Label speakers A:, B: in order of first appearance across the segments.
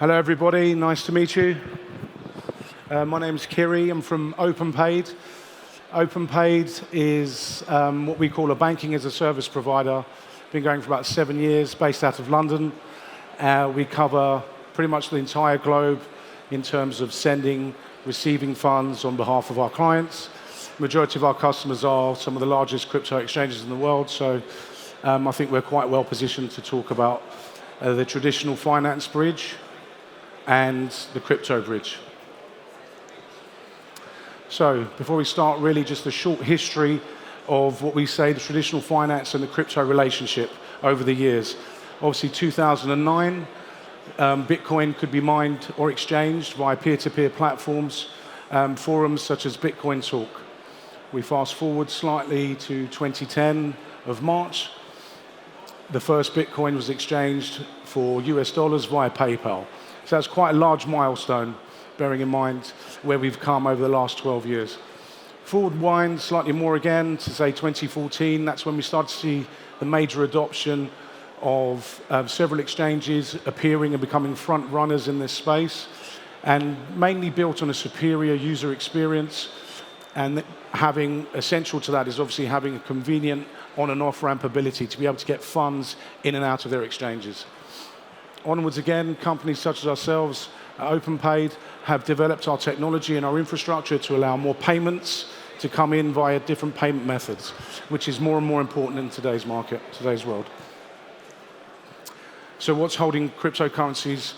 A: Hello, everybody. Nice to meet you. My name's Kyri. I'm from OpenPayd. OpenPayd is what we call a banking as a service provider. Been going for about 7 years, based out of London. We cover pretty much the entire globe in terms of sending, receiving funds on behalf of our clients. Majority of our customers are some of the largest crypto exchanges in the world, so I think we're quite well positioned to talk about the traditional finance bridge and the crypto bridge. So before we start, really just a short history of what we say the traditional finance and the crypto relationship over the years. Obviously 2009, Bitcoin could be mined or exchanged via peer-to-peer platforms, forums such as Bitcoin Talk. We fast forward slightly to 2010 of March. The first Bitcoin was exchanged for US dollars via PayPal. So that's quite a large milestone, bearing in mind where we've come over the last 12 years. Forward wind slightly more again to say 2014. That's when we started to see the major adoption of several exchanges appearing and becoming front runners in this space, and mainly built on a superior user experience. And having essential to that is obviously having a convenient on and off ramp ability to be able to get funds in and out of their exchanges. Onwards again, companies such as ourselves, OpenPayd, have developed our technology and our infrastructure to allow more payments to come in via different payment methods, which is more and more important in today's market, today's world. So what's holding cryptocurrencies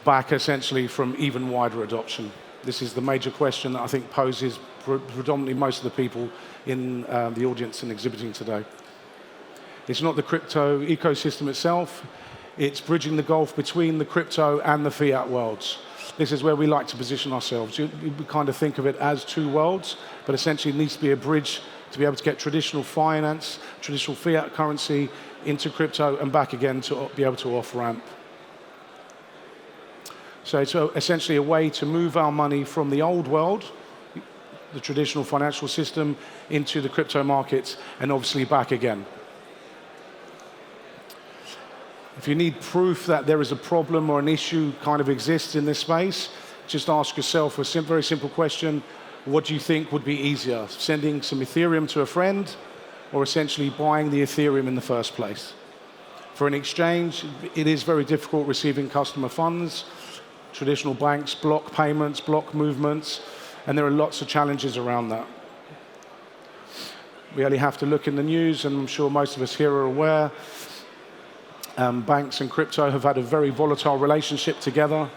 A: back essentially from even wider adoption? This is the major question that I think poses predominantly most of the people in the audience and exhibiting today. It's not the crypto ecosystem itself, it's bridging the gulf between the crypto and the fiat worlds. This is where we like to position ourselves. We kind of think of it as two worlds, but essentially it needs to be a bridge to be able to get traditional finance, traditional fiat currency into crypto and back again to be able to off-ramp. So it's essentially a way to move our money from the old world, the traditional financial system, into the crypto markets and obviously back again. If you need proof that there is a problem or an issue kind of exists in this space, just ask yourself a very simple question. What do you think would be easier, sending some Ethereum to a friend or essentially buying the Ethereum in the first place? For an exchange, it is very difficult receiving customer funds. Traditional banks block payments, block movements, and there are lots of challenges around that. We only have to look in the news, and I'm sure most of us here are aware, banks and crypto have had a very volatile relationship together.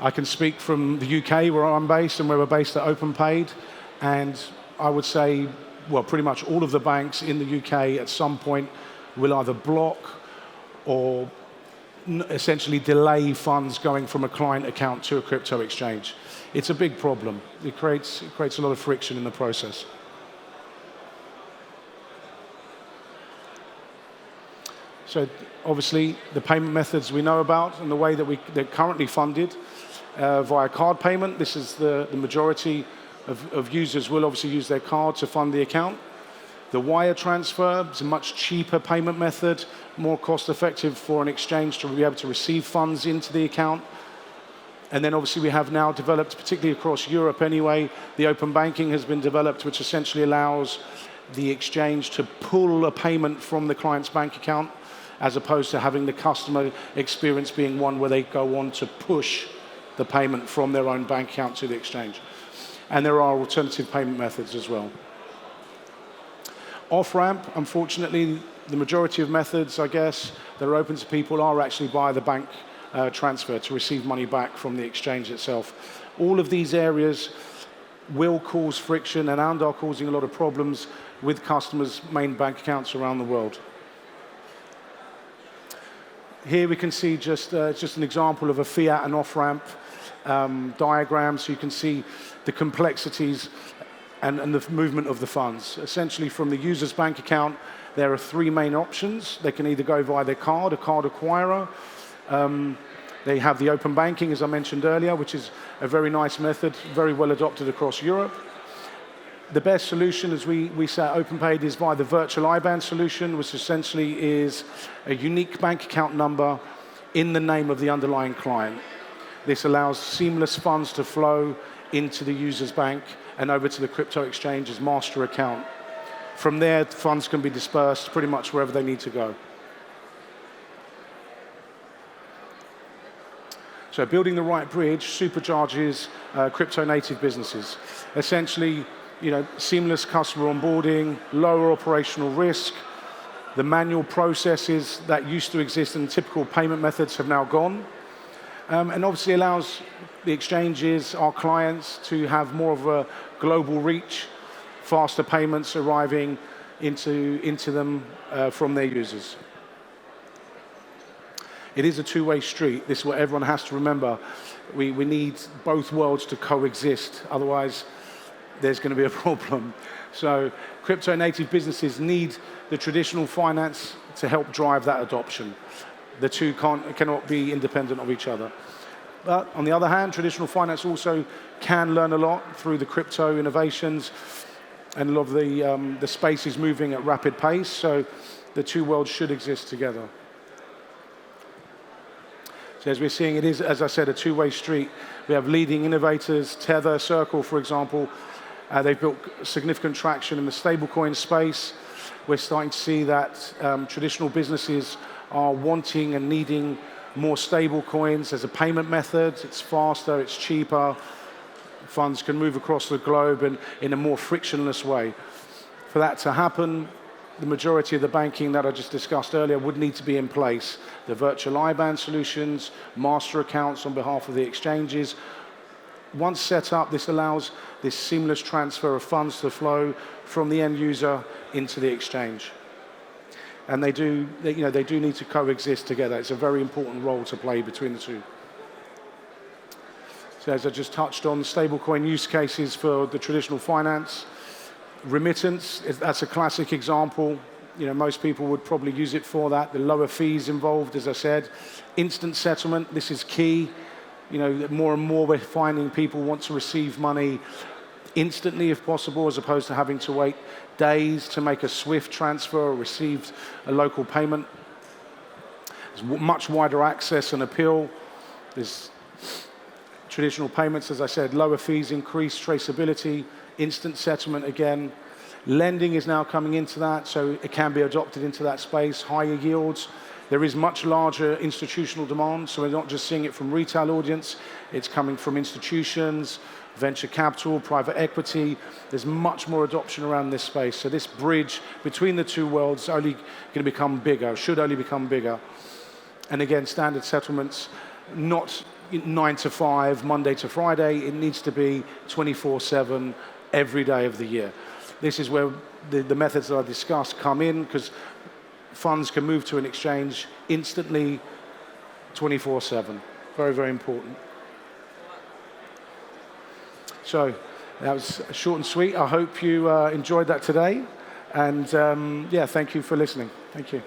A: I can speak from the UK, where I'm based, and where we're based at OpenPayd, and I would say, well, pretty much all of the banks in the UK at some point will either block or essentially delay funds going from a client account to a crypto exchange. It's a big problem. It creates a lot of friction in the process. So obviously the payment methods we know about and the way that they're currently funded via card payment. This is the majority of users will obviously use their card to fund the account. The wire transfer is a much cheaper payment method, more cost effective for an exchange to be able to receive funds into the account. And then obviously we have now developed, particularly across Europe anyway, the open banking has been developed, which essentially allows the exchange to pull a payment from the client's bank account, as opposed to having the customer experience being one where they go on to push the payment from their own bank account to the exchange. And there are alternative payment methods as well. Off-ramp, unfortunately, the majority of methods, I guess, that are open to people are actually via the bank transfer to receive money back from the exchange itself. All of these areas will cause friction and are causing a lot of problems with customers' main bank accounts around the world. Here we can see just an example of a fiat and off-ramp diagram, so you can see the complexities and the movement of the funds. Essentially, from the user's bank account, there are three main options. They can either go via their card, a card acquirer. They have the open banking, as I mentioned earlier, which is a very nice method, very well adopted across Europe. The best solution, as we say at OpenPayd, is via the virtual IBAN solution, which essentially is a unique bank account number in the name of the underlying client. This allows seamless funds to flow into the user's bank and over to the crypto exchange's master account. From there, funds can be dispersed pretty much wherever they need to go. So building the right bridge supercharges crypto-native businesses. Essentially, seamless customer onboarding, lower operational risk. The manual processes that used to exist in typical payment methods have now gone. And obviously allows the exchanges, our clients, to have more of a global reach, faster payments arriving into them from their users. It is a two-way street. This is what everyone has to remember. We need both worlds to coexist. Otherwise, there's going to be a problem. So crypto-native businesses need the traditional finance to help drive that adoption. The two cannot be independent of each other. But on the other hand, traditional finance also can learn a lot through the crypto innovations, and a lot of the space is moving at rapid pace, so the two worlds should exist together. So as we're seeing, it is, as I said, a two-way street. We have leading innovators, Tether Circle, for example. They've built significant traction in the stablecoin space. We're starting to see that traditional businesses are wanting and needing more stable coins as a payment method. It's faster, it's cheaper. Funds can move across the globe and in a more frictionless way. For that to happen, the majority of the banking that I just discussed earlier would need to be in place. The virtual IBAN solutions, master accounts on behalf of the exchanges. Once set up, this allows this seamless transfer of funds to flow from the end user into the exchange. And they do need to coexist together. It's a very important role to play between the two. So as I just touched on, stablecoin use cases for the traditional finance. Remittance, that's a classic example. Most people would probably use it for that. The lower fees involved, as I said. Instant settlement, this is key. More and more we're finding people want to receive money instantly if possible, as opposed to having to wait days to make a SWIFT transfer or receive a local payment. There's much wider access and appeal. There's traditional payments, as I said, lower fees, increased traceability, instant settlement again. Lending is now coming into that, so it can be adopted into that space, higher yields. There is much larger institutional demand, so we're not just seeing it from retail audience, it's coming from institutions, venture capital, private equity. There's much more adoption around this space. So this bridge between the two worlds is only going to become bigger, should only become bigger. And again, standard settlements, not 9 to 5, Monday to Friday. It needs to be 24/7, every day of the year. This is where the methods that I discussed come in, because funds can move to an exchange instantly, 24/7. Very, very important. So that was short and sweet. I hope you enjoyed that today. And yeah, thank you for listening. Thank you.